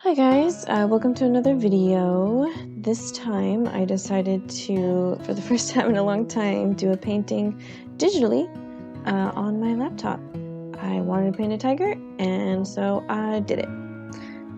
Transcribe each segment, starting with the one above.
Hi guys, welcome to another video. This time I decided to, for the first time in a long time, do a painting digitally on my laptop. I wanted to paint a tiger, and so I did it.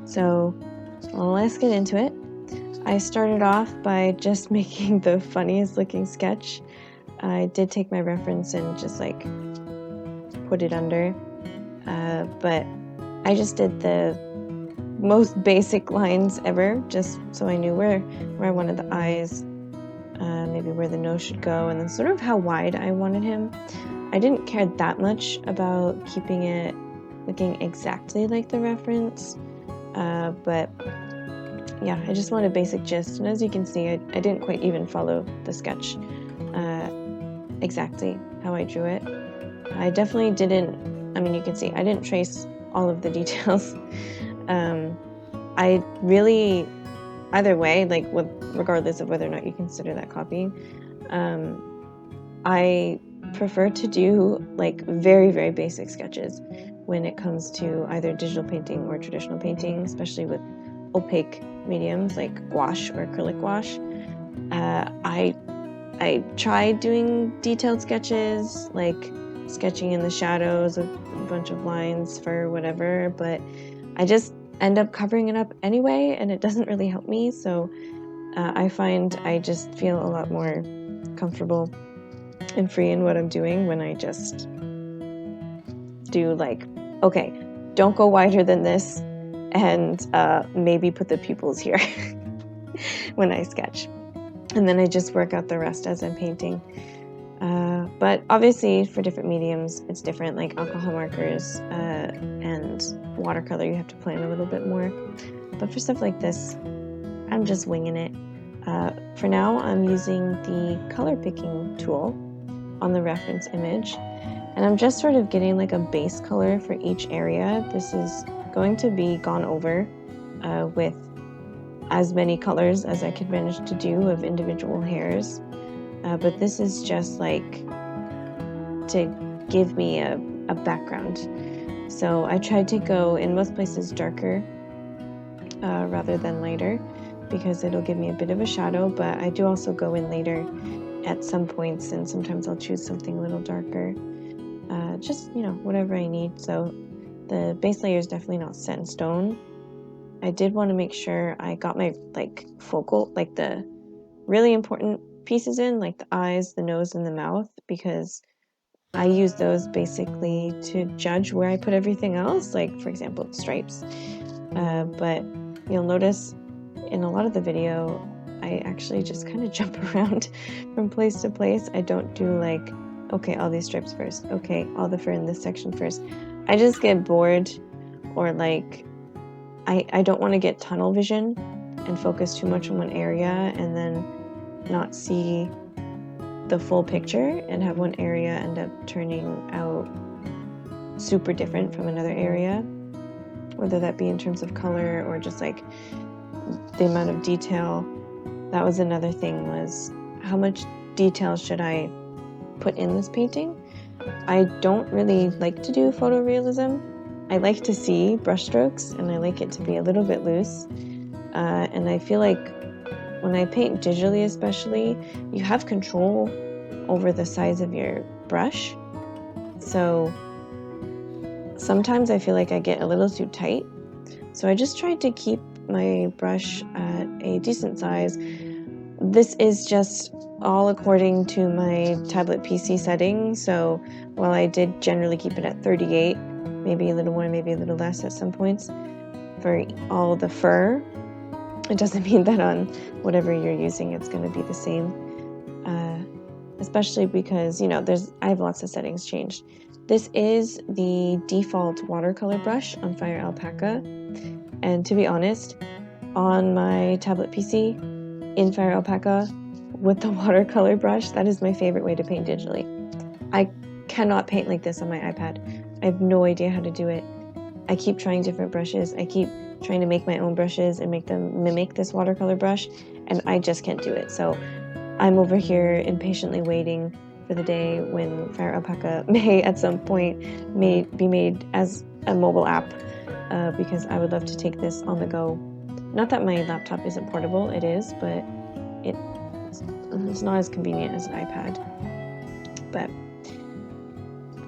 So let's get into it. I started off by just making the funniest looking sketch. I did take my reference and just like put it under, but I just did the most basic lines ever, just so I knew where I wanted the eyes, maybe where the nose should go, and then sort of how wide I wanted him. I didn't care that much about keeping it looking exactly like the reference, but yeah, I just wanted a basic gist, and as you can see, I didn't quite even follow the sketch exactly how I drew it. I definitely didn't, I mean, you can see, I didn't trace all of the details. I really, either way, like regardless of whether or not you consider that copying, I prefer to do like very, very basic sketches when it comes to either digital painting or traditional painting, especially with opaque mediums like gouache or acrylic gouache. I tried doing detailed sketches, like sketching in the shadows of a bunch of lines for whatever, but I just end up covering it up anyway, and it doesn't really help me. So I find I just feel a lot more comfortable and free in what I'm doing when I just do like, okay, don't go wider than this, and maybe put the pupils here when I sketch. And then I just work out the rest as I'm painting. But obviously for different mediums, it's different, like alcohol markers and watercolor, you have to plan a little bit more. But for stuff like this, I'm just winging it. For now, I'm using the color picking tool on the reference image, and I'm just sort of getting like a base color for each area. This is going to be gone over with as many colors as I could manage to do of individual hairs. But this is just like to give me a background. So I tried to go in most places darker rather than lighter, because it'll give me a bit of a shadow, but I do also go in later at some points, and sometimes I'll choose something a little darker. Just, you know, whatever I need. So the base layer is definitely not set in stone. I did want to make sure I got my like focal, like the really important pieces in, like the eyes, the nose, and the mouth, because I use those basically to judge where I put everything else, like for example, stripes. But you'll notice in a lot of the video, I actually just kind of jump around from place to place. I don't do like, okay, all these stripes first, okay, all the fur in this section first. I just get bored, or like I don't want to get tunnel vision and focus too much on one area and then not see the full picture and have one area end up turning out super different from another area, whether that be in terms of color or just like the amount of detail. That was another thing, was how much detail should I put in this painting? I don't really like to do photorealism. I like to see brushstrokes, and I like it to be a little bit loose. And I feel like when I paint digitally especially, you have control over the size of your brush. So sometimes I feel like I get a little too tight. So I just tried to keep my brush at a decent size. This is just all according to my tablet PC settings. So while I did generally keep it at 38, maybe a little more, maybe a little less at some points, for all the fur, it doesn't mean that on whatever you're using it's going to be the same. Especially because, you know, I have lots of settings changed. This is the default watercolor brush on FireAlpaca, and to be honest, on my tablet PC in FireAlpaca with the watercolor brush, that is my favorite way to paint digitally. I cannot paint like this on my iPad. I have no idea how to do it. I keep trying different brushes. I keep trying to make my own brushes and make them mimic this watercolor brush, and I just can't do it. So I'm over here impatiently waiting for the day when FireAlpaca may at some point be made as a mobile app, because I would love to take this on the go. Not that my laptop isn't portable, it is, but it's not as convenient as an iPad. But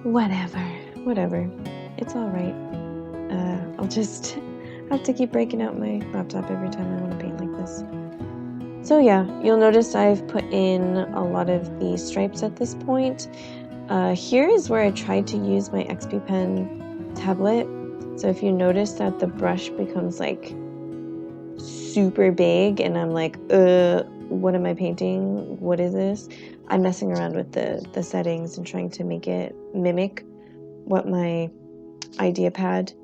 whatever. It's all right. I'll just have to keep breaking out my laptop every time I want to paint like this. So yeah, you'll notice I've put in a lot of the stripes at this point. Here is where I tried to use my XP Pen tablet. So if you notice that the brush becomes like super big and I'm like, what am I painting? What is this? I'm messing around with the settings and trying to make it mimic what my Ideapad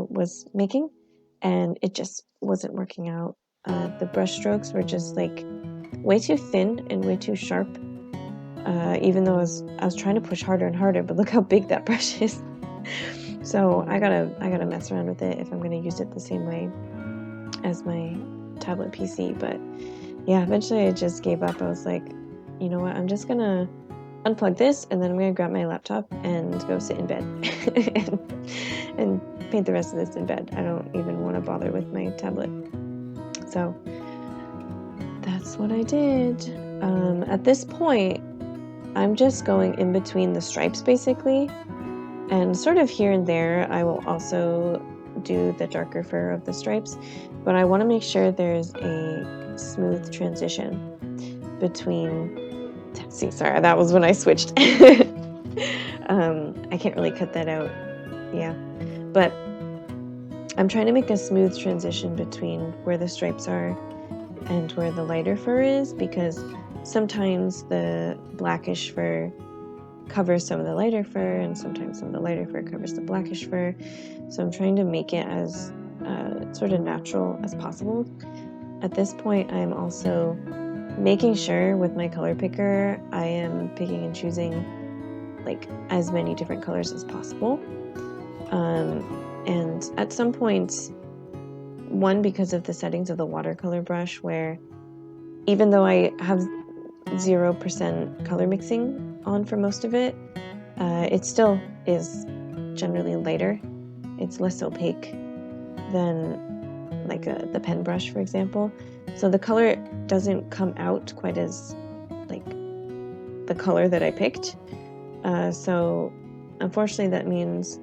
was making, and it just wasn't working out. The brush strokes were just like way too thin and way too sharp, even though I was trying to push harder and harder, but look how big that brush is. So I gotta mess around with it if I'm gonna use it the same way as my tablet PC. But yeah, eventually I just gave up. I was like, you know what, I'm just gonna unplug this and then I'm gonna grab my laptop and go sit in bed and paint the rest of this in bed. I don't even want to bother with my tablet. So that's what I did. At this point, I'm just going in between the stripes basically, and sort of here and there I will also do the darker fur of the stripes, but I want to make sure there's a smooth transition between. See, sorry, that was when I switched. I can't really cut that out. Yeah, but I'm trying to make a smooth transition between where the stripes are and where the lighter fur is, because sometimes the blackish fur covers some of the lighter fur and sometimes some of the lighter fur covers the blackish fur. So I'm trying to make it as sort of natural as possible. At this point, I'm also making sure with my color picker I am picking and choosing like as many different colors as possible. And at some points, one, because of the settings of the watercolor brush, where even though I have 0% color mixing on for most of it, it still is generally lighter. It's less opaque than like the pen brush, for example. So the color doesn't come out quite as like the color that I picked. So unfortunately that means,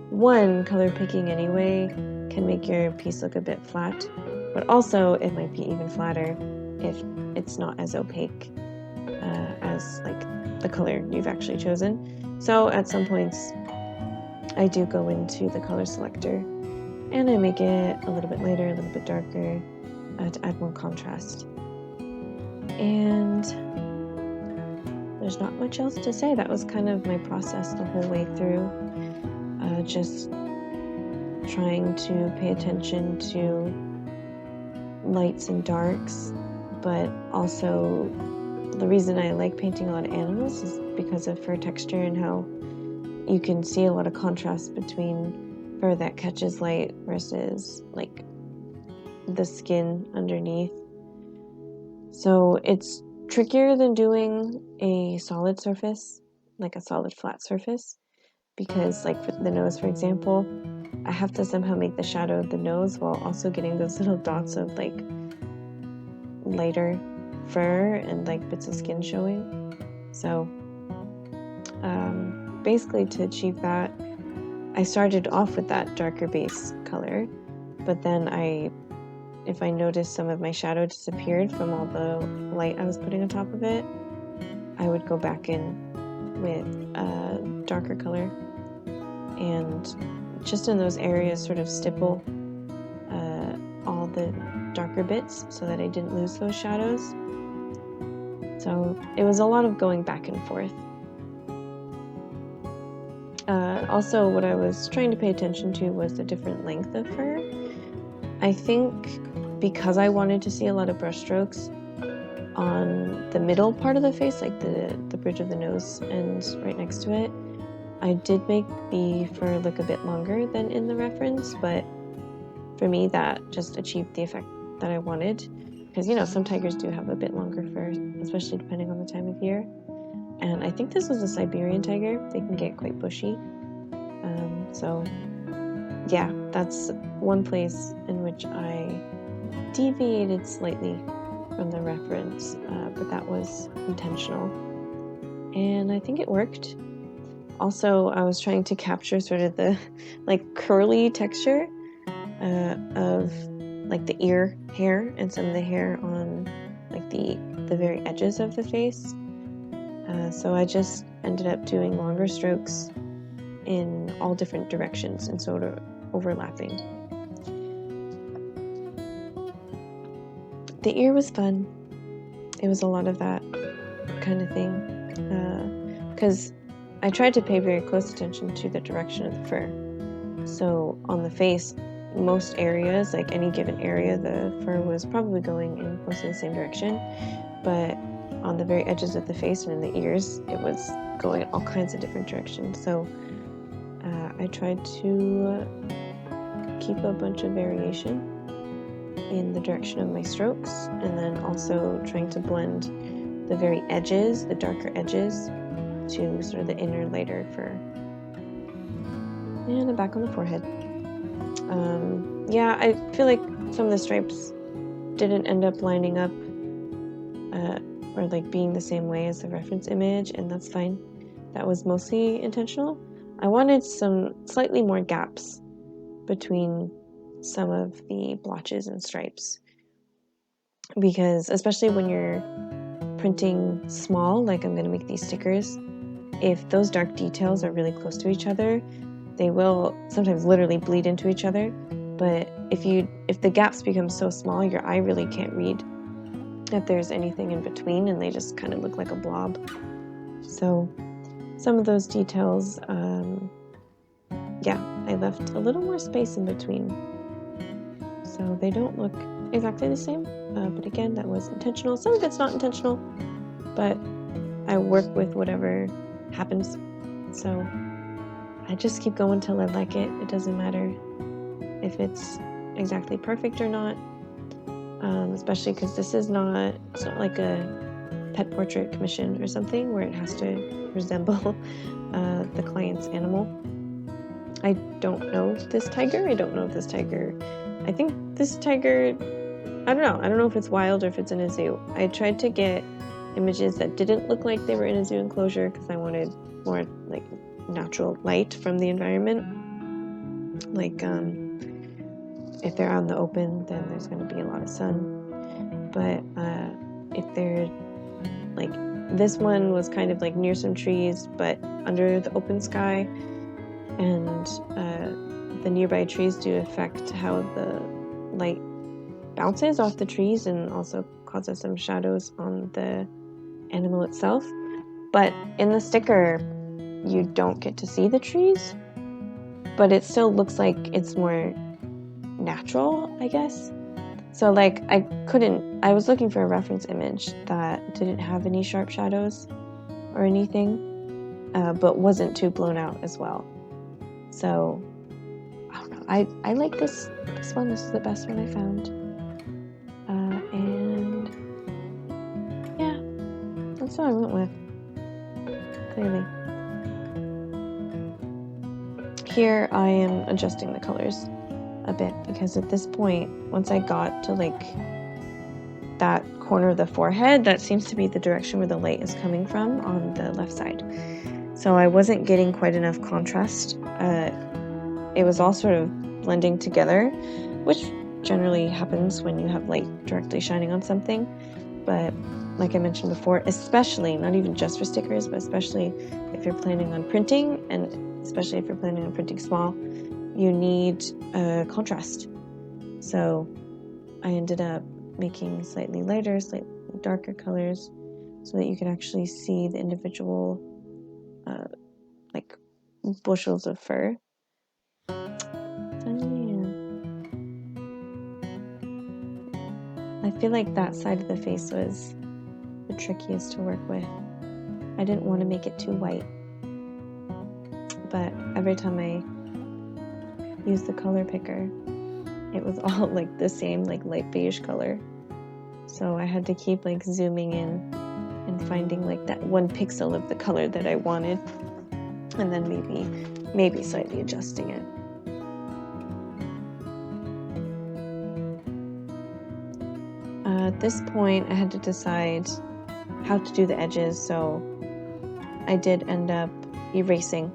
one, color picking anyway can make your piece look a bit flat, but also it might be even flatter if it's not as opaque as like the color you've actually chosen. So at some points I do go into the color selector and I make it a little bit lighter, a little bit darker, to add more contrast. And there's not much else to say. That was kind of my process the whole way through. Just trying to pay attention to lights and darks, but also the reason I like painting a lot of animals is because of fur texture and how you can see a lot of contrast between fur that catches light versus like the skin underneath. So it's trickier than doing a solid surface, like a solid flat surface, because like for the nose, for example, I have to somehow make the shadow of the nose while also getting those little dots of like lighter fur and like bits of skin showing. So basically to achieve that, I started off with that darker base color, but then if I noticed some of my shadow disappeared from all the light I was putting on top of it, I would go back in with a darker color and just in those areas sort of stipple all the darker bits so that I didn't lose those shadows. So it was a lot of going back and forth. Also, what I was trying to pay attention to was the different length of fur. I think because I wanted to see a lot of brush strokes on the middle part of the face, like the bridge of the nose and right next to it, I did make the fur look a bit longer than in the reference, but for me that just achieved the effect that I wanted. Because, you know, some tigers do have a bit longer fur, especially depending on the time of year. And I think this was a Siberian tiger. They can get quite bushy. So yeah, that's one place in which I deviated slightly from the reference, but that was intentional. And I think it worked. Also, I was trying to capture sort of the like curly texture of like the ear hair and some of the hair on like the very edges of the face. So I just ended up doing longer strokes in all different directions and sort of overlapping. The ear was fun. It was a lot of that kind of thing, because I tried to pay very close attention to the direction of the fur. So on the face, most areas, like any given area, the fur was probably going in mostly the same direction, but on the very edges of the face and in the ears, it was going all kinds of different directions. So I tried to keep a bunch of variation in the direction of my strokes, and then also trying to blend the very edges, the darker edges, to sort of the inner lighter fur. And I'm back on the forehead. Yeah, I feel like some of the stripes didn't end up lining up or like being the same way as the reference image, and that's fine. That was mostly intentional. I wanted some slightly more gaps between some of the blotches and stripes, because especially when you're printing small, like I'm going to make these stickers, if those dark details are really close to each other, they will sometimes literally bleed into each other. But if the gaps become so small, your eye really can't read if there's anything in between, and they just kind of look like a blob. So some of those details, yeah, I left a little more space in between, so they don't look exactly the same, but again, that was intentional. Some of it's not intentional, but I work with whatever happens, so I just keep going till I like it. It doesn't matter if it's exactly perfect or not, especially because it's not like a pet portrait commission or something where it has to resemble the client's animal. I don't know this tiger. I think this tiger, I don't know if it's wild or if it's in a zoo. I tried to get images that didn't look like they were in a zoo enclosure because I wanted more like natural light from the environment. Like if they're out in the open, then there's going to be a lot of sun. But if they're like, this one was kind of like near some trees, but under the open sky, and the nearby trees do affect how the light bounces off the trees and also causes some shadows on the animal itself. But in the sticker, you don't get to see the trees, but it still looks like it's more natural, I guess. So like I was looking for a reference image that didn't have any sharp shadows or anything, but wasn't too blown out as well. So I don't know. I like this one. This is the best one I found. And yeah, that's what I went with. Clearly. Here I am adjusting the colors a bit, because at this point, once I got to like that corner of the forehead, that seems to be the direction where the light is coming from on the left side. So I wasn't getting quite enough contrast. It was all sort of blending together, which generally happens when you have light directly shining on something. But like I mentioned before, especially, not even just for stickers, but especially if you're planning on printing, and especially if you're planning on printing small, you need contrast. So I ended up making slightly lighter, slightly darker colors so that you could actually see the individual like bushels of fur. I feel like that side of the face was the trickiest to work with. I didn't want to make it too white, but every time I used the color picker, it was all like the same, like light beige color. So I had to keep like zooming in and finding like that one pixel of the color that I wanted, and then maybe slightly adjusting it. at this point I had to decide how to do the edges, so I did end up erasing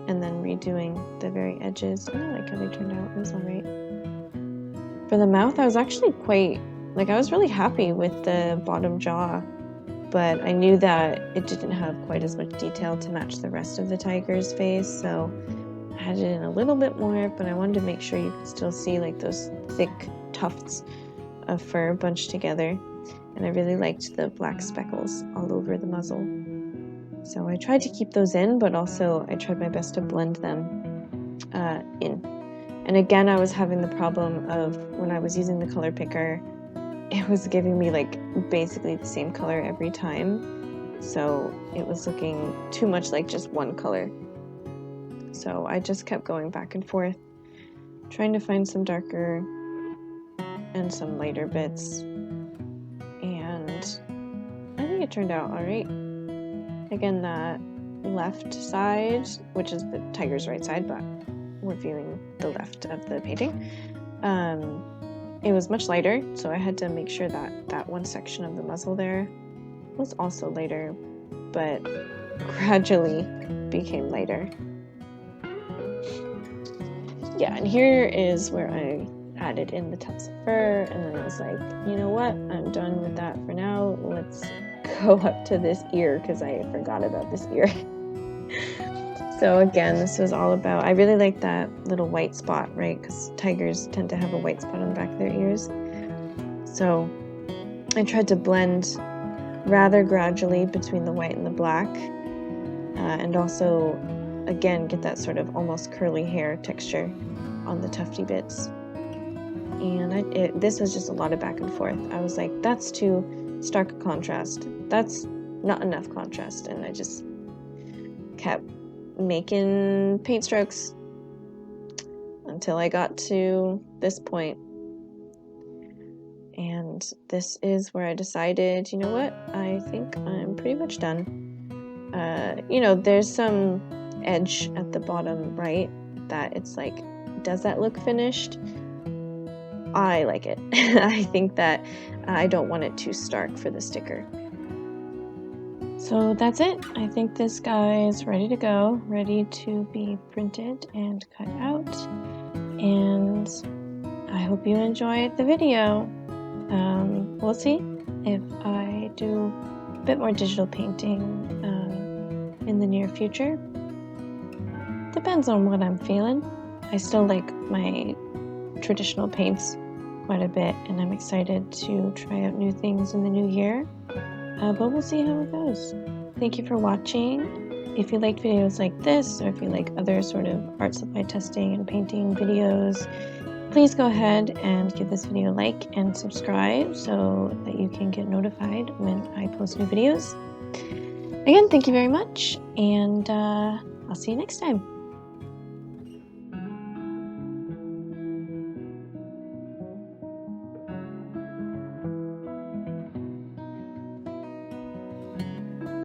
and then redoing the very edges. I like how they turned out. It was alright. For the mouth, I was actually quite, I was really happy with the bottom jaw, but I knew that it didn't have quite as much detail to match the rest of the tiger's face, so I had it in a little bit more, but I wanted to make sure you could still see like those thick tufts of fur bunched together, and I really liked the black speckles all over the muzzle. So I tried to keep those in, but also I tried my best to blend them in. And again, I was having the problem of when I was using the color picker, it was giving me like basically the same color every time. So it was looking too much like just one color. So I just kept going back and forth, trying to find some darker and some lighter bits. And I think it turned out all right. Again, that left side, which is the tiger's right side, but we're viewing the left of the painting, it was much lighter, so I had to make sure that that one section of the muzzle there was also lighter, but gradually became lighter. Yeah, and here is where I added in the tufts of fur, and then I was like, you know what, I'm done with that for now. Let's go up to this ear, because I forgot about this ear. So again, this was all about, I really like that little white spot, right? Because tigers tend to have a white spot on the back of their ears. So I tried to blend rather gradually between the white and the black, and also, again, get that sort of almost curly hair texture on the tufty bits. And this was just a lot of back and forth. I was like, that's too stark a contrast. That's not enough contrast. And I just kept making paint strokes until I got to this point. And this is where I decided, you know what, I think I'm pretty much done. You know, there's some edge at the bottom right that it's like, does that look finished? I like it. I think that I don't want it too stark for the sticker. So that's it. I think this guy is ready to go, ready to be printed and cut out. And I hope you enjoyed the video. We'll see if I do a bit more digital painting in the near future. Depends on what I'm feeling. I still like my traditional paints quite a bit, and I'm excited to try out new things in the new year. But we'll see how it goes. Thank you for watching. If you like videos like this, or if you like other sort of art supply testing and painting videos, please go ahead and give this video a like and subscribe so that you can get notified when I post new videos. Again, thank you very much, and I'll see you next time.